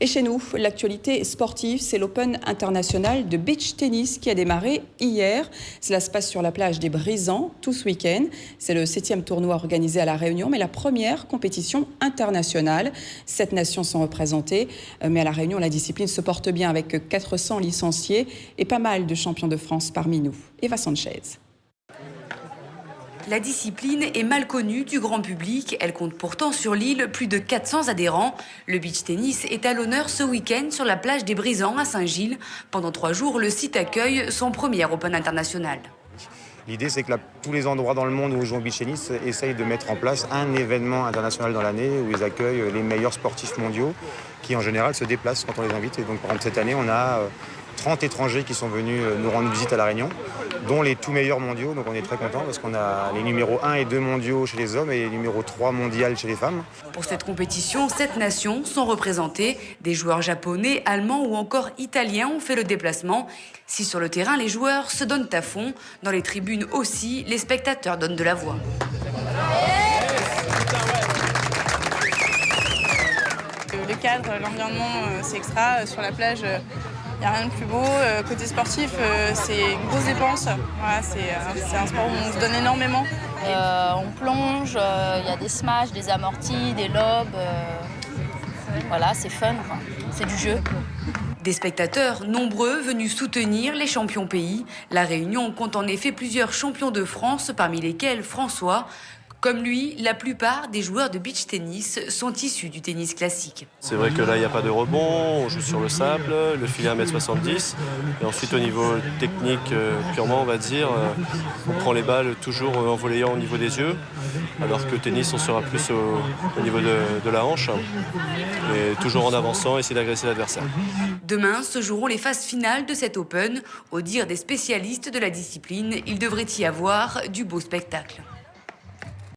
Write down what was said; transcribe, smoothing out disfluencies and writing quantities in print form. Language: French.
Et chez nous, l'actualité sportive, c'est l'Open international de beach tennis qui a démarré hier. Cela se passe sur la plage des Brisants tout ce week-end. C'est le 7e tournoi organisé à La Réunion, mais la première compétition internationale. 7 nations sont représentées, mais à La Réunion, la discipline se porte bien avec 400 licenciés et pas mal de champions de France parmi nous. Eva Sanchez. La discipline est mal connue du grand public. Elle compte pourtant sur l'île plus de 400 adhérents. Le beach tennis est à l'honneur ce week-end sur la plage des Brisants à Saint-Gilles. Pendant 3 jours, le site accueille son premier Open international. L'idée, c'est que tous les endroits dans le monde où on joue au beach tennis essayent de mettre en place un événement international dans l'année où ils accueillent les meilleurs sportifs mondiaux qui, en général, se déplacent quand on les invite. Et donc, par exemple, cette année, on a 30 étrangers qui sont venus nous rendre visite à La Réunion, dont les tout meilleurs mondiaux. Donc on est très contents parce qu'on a les numéros 1 et 2 mondiaux chez les hommes et les numéros 3 mondiales chez les femmes. Pour cette compétition, 7 nations sont représentées. Des joueurs japonais, allemands ou encore italiens ont fait le déplacement. Si sur le terrain, les joueurs se donnent à fond, dans les tribunes aussi, les spectateurs donnent de la voix. Le cadre, l'environnement, c'est extra. Sur la plage, il n'y a rien de plus beau. Côté sportif, c'est une grosse dépense. Voilà, c'est un sport où on se donne énormément. On plonge, il y a des smashs, des amortis, des lobes. Voilà, c'est fun, c'est du jeu. Des spectateurs nombreux venus soutenir les champions pays. La Réunion compte en effet plusieurs champions de France, parmi lesquels François. Comme lui, la plupart des joueurs de beach tennis sont issus du tennis classique. C'est vrai que là, il n'y a pas de rebond, on joue sur le sable, le filet 1m70. Et ensuite, au niveau technique, purement, on va dire, on prend les balles toujours en volleyant au niveau des yeux, alors que le tennis, on sera plus au niveau de la hanche. Et toujours en avançant, essayer d'agresser l'adversaire. Demain se joueront les phases finales de cet Open. Au dire des spécialistes de la discipline, il devrait y avoir du beau spectacle.